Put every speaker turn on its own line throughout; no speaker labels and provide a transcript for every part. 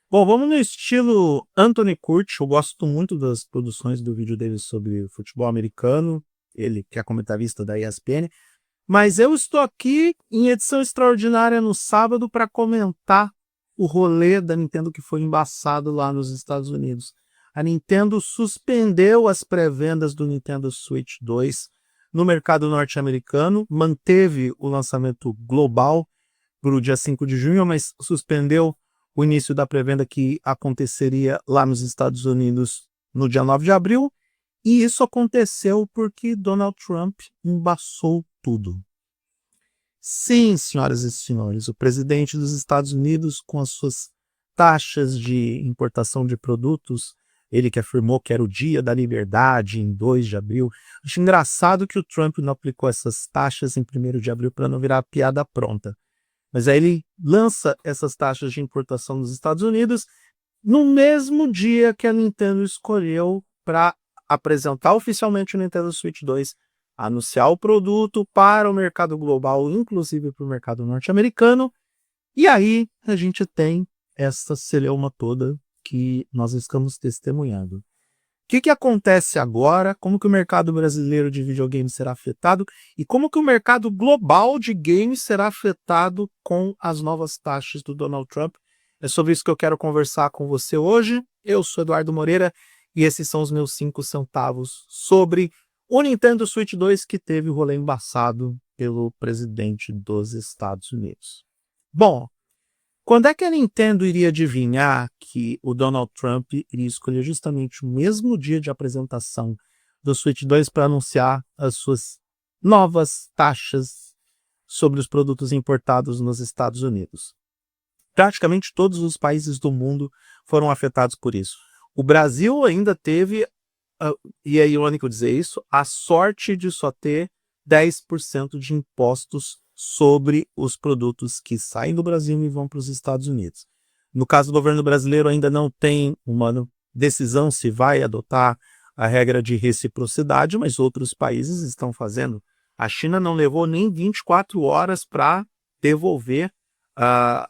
Bom, vamos no estilo Anthony Curtis. Eu gosto muito das produções do vídeo dele sobre futebol americano. Ele que é comentarista da ESPN. Mas eu estou aqui em edição extraordinária no sábado para comentar o rolê da Nintendo que foi embaçado lá nos Estados Unidos. A Nintendo suspendeu as pré-vendas do Nintendo Switch 2 no mercado norte-americano, manteve o lançamento global para o dia 5 de junho, mas suspendeu o início da pré-venda que aconteceria lá nos Estados Unidos no dia 9 de abril. E isso aconteceu porque Donald Trump embaçou tudo. Sim, senhoras e senhores, o presidente dos Estados Unidos, com as suas taxas de importação de produtos, ele que afirmou que era o dia da liberdade em 2 de abril. Acho engraçado que o Trump não aplicou essas taxas em 1º de abril para não virar piada pronta. Mas aí ele lança essas taxas de importação nos Estados Unidos no mesmo dia que a Nintendo escolheu para apresentar oficialmente o Nintendo Switch 2, anunciar o produto para o mercado global, inclusive para o mercado norte-americano. E aí a gente tem essa celeuma toda que nós estamos testemunhando. O que acontece agora? Como que o mercado brasileiro de videogames será afetado? E como que o mercado global de games será afetado com as novas taxas do Donald Trump? É sobre isso que eu quero conversar com você hoje. Eu sou Eduardo Moreira e esses são os meus 5 centavos sobre o Nintendo Switch 2 que teve o rolê embaçado pelo presidente dos Estados Unidos. Bom, quando é que a Nintendo iria adivinhar que o Donald Trump iria escolher justamente o mesmo dia de apresentação do Switch 2 para anunciar as suas novas taxas sobre os produtos importados nos Estados Unidos? Praticamente todos os países do mundo foram afetados por isso. O Brasil ainda teve, e é irônico dizer isso, a sorte de só ter 10% de impostos sobre os produtos que saem do Brasil e vão para os Estados Unidos. No caso do governo brasileiro, ainda não tem uma decisão se vai adotar a regra de reciprocidade, mas outros países estão fazendo. A China não levou nem 24 horas para devolver a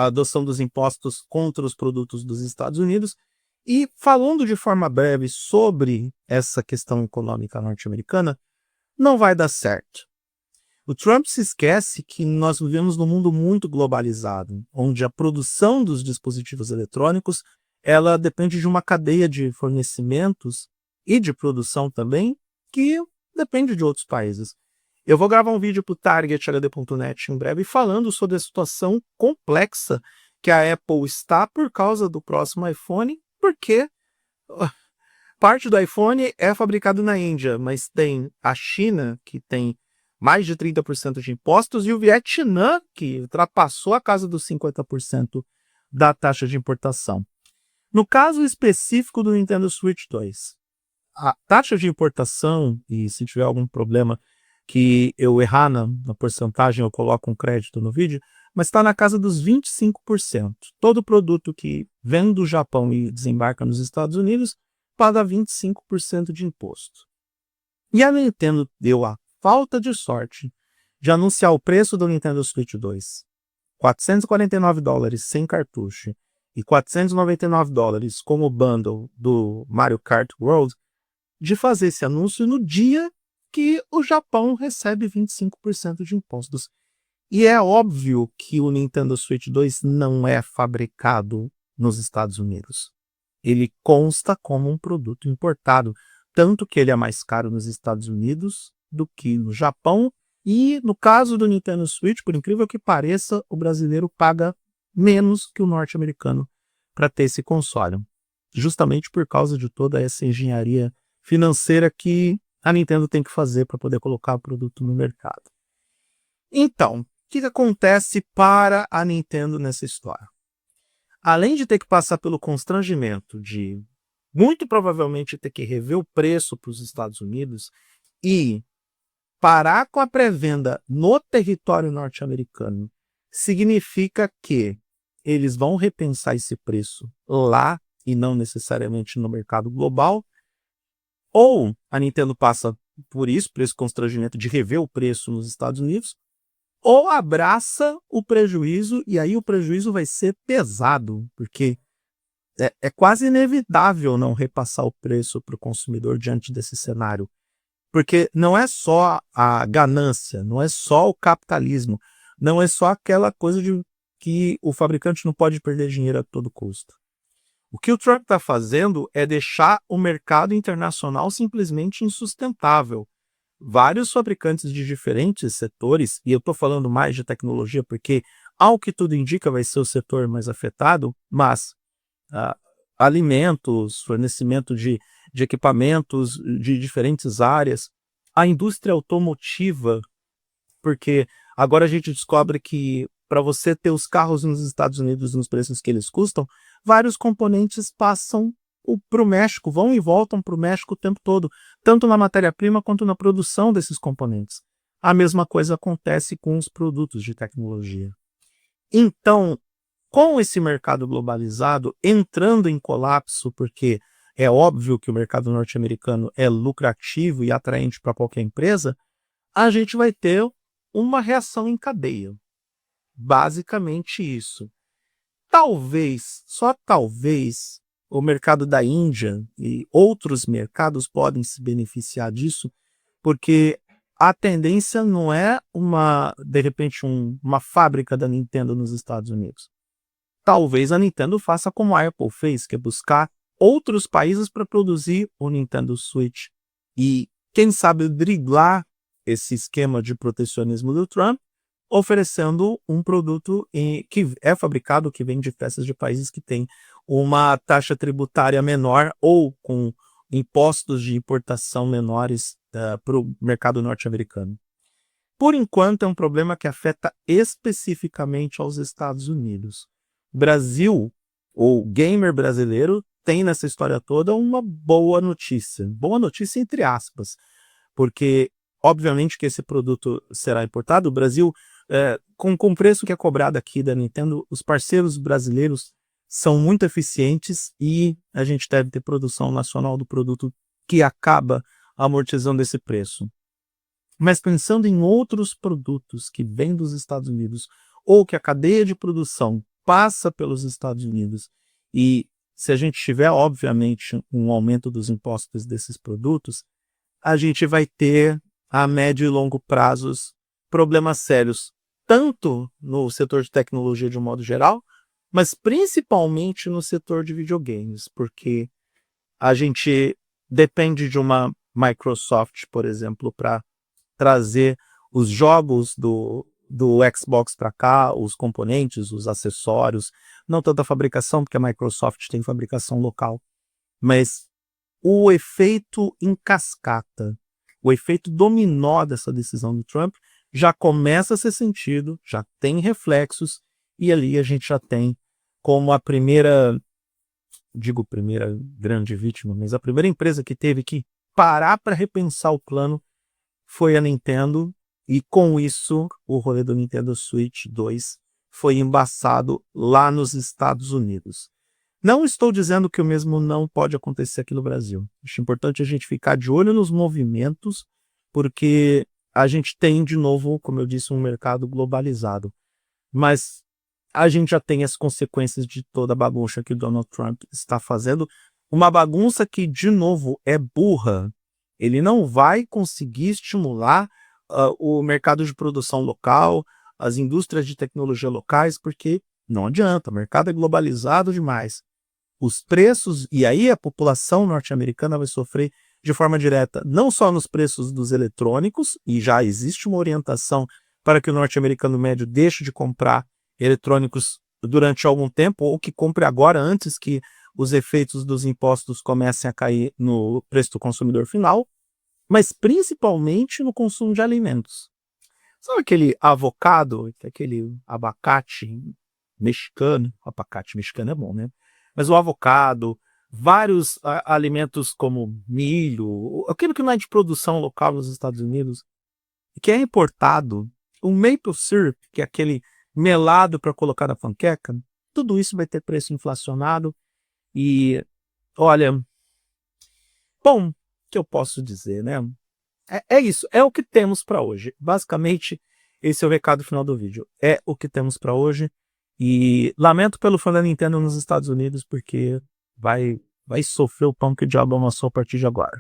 adoção dos impostos contra os produtos dos Estados Unidos. E falando de forma breve sobre essa questão econômica norte-americana, não vai dar certo. O Trump se esquece que nós vivemos num mundo muito globalizado, onde a produção dos dispositivos eletrônicos ela depende de uma cadeia de fornecimentos e de produção também, que depende de outros países. Eu vou gravar um vídeo para o targethd.net em breve falando sobre a situação complexa que a Apple está por causa do próximo iPhone, porque parte do iPhone é fabricado na Índia, mas tem a China, que tem mais de 30% de impostos, e o Vietnã, que ultrapassou a casa dos 50% da taxa de importação. No caso específico do Nintendo Switch 2, a taxa de importação, e se tiver algum problema que eu errar na porcentagem, eu coloco um crédito no vídeo, mas está na casa dos 25%. Todo produto que vem do Japão e desembarca nos Estados Unidos paga 25% de imposto. E a Nintendo deu a falta de sorte de anunciar o preço do Nintendo Switch 2, $449 sem cartucho e $499 como bundle do Mario Kart World, de fazer esse anúncio no dia que o Japão recebe 25% de impostos. E é óbvio que o Nintendo Switch 2 não é fabricado nos Estados Unidos. Ele consta como um produto importado, tanto que ele é mais caro nos Estados Unidos do que no Japão. E no caso do Nintendo Switch, por incrível que pareça, o brasileiro paga menos que o norte-americano para ter esse console, justamente por causa de toda essa engenharia financeira que a Nintendo tem que fazer para poder colocar o produto no mercado. Então, o que acontece para a Nintendo nessa história? Além de ter que passar pelo constrangimento de, muito provavelmente, ter que rever o preço para os Estados Unidos e parar com a pré-venda no território norte-americano, significa que eles vão repensar esse preço lá e não necessariamente no mercado global, ou a Nintendo passa por esse constrangimento de rever o preço nos Estados Unidos, ou abraça o prejuízo, e aí o prejuízo vai ser pesado, porque é quase inevitável não repassar o preço para o consumidor diante desse cenário. Porque não é só a ganância, não é só o capitalismo, não é só aquela coisa de que o fabricante não pode perder dinheiro a todo custo. O que o Trump está fazendo é deixar o mercado internacional simplesmente insustentável. Vários fabricantes de diferentes setores, e eu estou falando mais de tecnologia porque, ao que tudo indica, vai ser o setor mais afetado, mas ah, alimentos, fornecimento de equipamentos de diferentes áreas, a indústria automotiva, porque agora a gente descobre que para você ter os carros nos Estados Unidos nos preços que eles custam, vários componentes passam para o México, vão e voltam para o México o tempo todo, tanto na matéria-prima quanto na produção desses componentes. A mesma coisa acontece com os produtos de tecnologia. Então, com esse mercado globalizado entrando em colapso, porque é óbvio que o mercado norte-americano é lucrativo e atraente para qualquer empresa, a gente vai ter uma reação em cadeia. Basicamente isso. Talvez, só talvez, o mercado da Índia e outros mercados podem se beneficiar disso, porque a tendência não é de repente, uma fábrica da Nintendo nos Estados Unidos. Talvez a Nintendo faça como a Apple fez, que é buscar outros países para produzir o Nintendo Switch. E, quem sabe, driblar esse esquema de protecionismo do Trump, oferecendo um produto que é fabricado, que vem de peças de países que têm uma taxa tributária menor ou com impostos de importação menores para o mercado norte-americano. Por enquanto, é um problema que afeta especificamente aos Estados Unidos. Brasil, o gamer brasileiro, tem nessa história toda uma boa notícia. Boa notícia entre aspas, porque obviamente que esse produto será importado. O Brasil, com o preço que é cobrado aqui da Nintendo, os parceiros brasileiros são muito eficientes e a gente deve ter produção nacional do produto que acaba amortizando esse preço. Mas pensando em outros produtos que vêm dos Estados Unidos ou que a cadeia de produção passa pelos Estados Unidos, e se a gente tiver, obviamente, um aumento dos impostos desses produtos, a gente vai ter, a médio e longo prazos, problemas sérios, tanto no setor de tecnologia de um modo geral, mas principalmente no setor de videogames, porque a gente depende de uma Microsoft, por exemplo, para trazer os jogos do Xbox para cá, os componentes, os acessórios, não tanto a fabricação, porque a Microsoft tem fabricação local, mas o efeito em cascata, o efeito dominó dessa decisão do Trump já começa a ser sentido, já tem reflexos, e ali a gente já tem como a primeira grande vítima, mas a primeira empresa que teve que parar para repensar o plano foi a Nintendo, e com isso o rolê do Nintendo Switch 2 foi embaçado lá nos Estados Unidos. Não estou dizendo que o mesmo não pode acontecer aqui no Brasil. Acho importante a gente ficar de olho nos movimentos, porque a gente tem, de novo, como eu disse, um mercado globalizado. Mas a gente já tem as consequências de toda a bagunça que o Donald Trump está fazendo. Uma bagunça que, de novo, é burra. Ele não vai conseguir estimular o mercado de produção local, as indústrias de tecnologia locais, porque não adianta, o mercado é globalizado demais. Os preços, e aí a população norte-americana vai sofrer de forma direta, não só nos preços dos eletrônicos, e já existe uma orientação para que o norte-americano médio deixe de comprar eletrônicos durante algum tempo, ou que compre agora, antes que os efeitos dos impostos comecem a cair no preço do consumidor final, mas principalmente no consumo de alimentos. Sabe aquele avocado, aquele abacate mexicano? O abacate mexicano é bom, né? Mas o avocado, vários alimentos como milho, aquilo que não é de produção local nos Estados Unidos, que é importado, o maple syrup, que é aquele melado para colocar na panqueca, tudo isso vai ter preço inflacionado. E, olha, bom, o que eu posso dizer, né? É isso, é o que temos para hoje. Basicamente, esse é o recado final do vídeo. É o que temos para hoje. E lamento pelo fã da Nintendo nos Estados Unidos, porque vai sofrer o pão que o diabo amassou a partir de agora.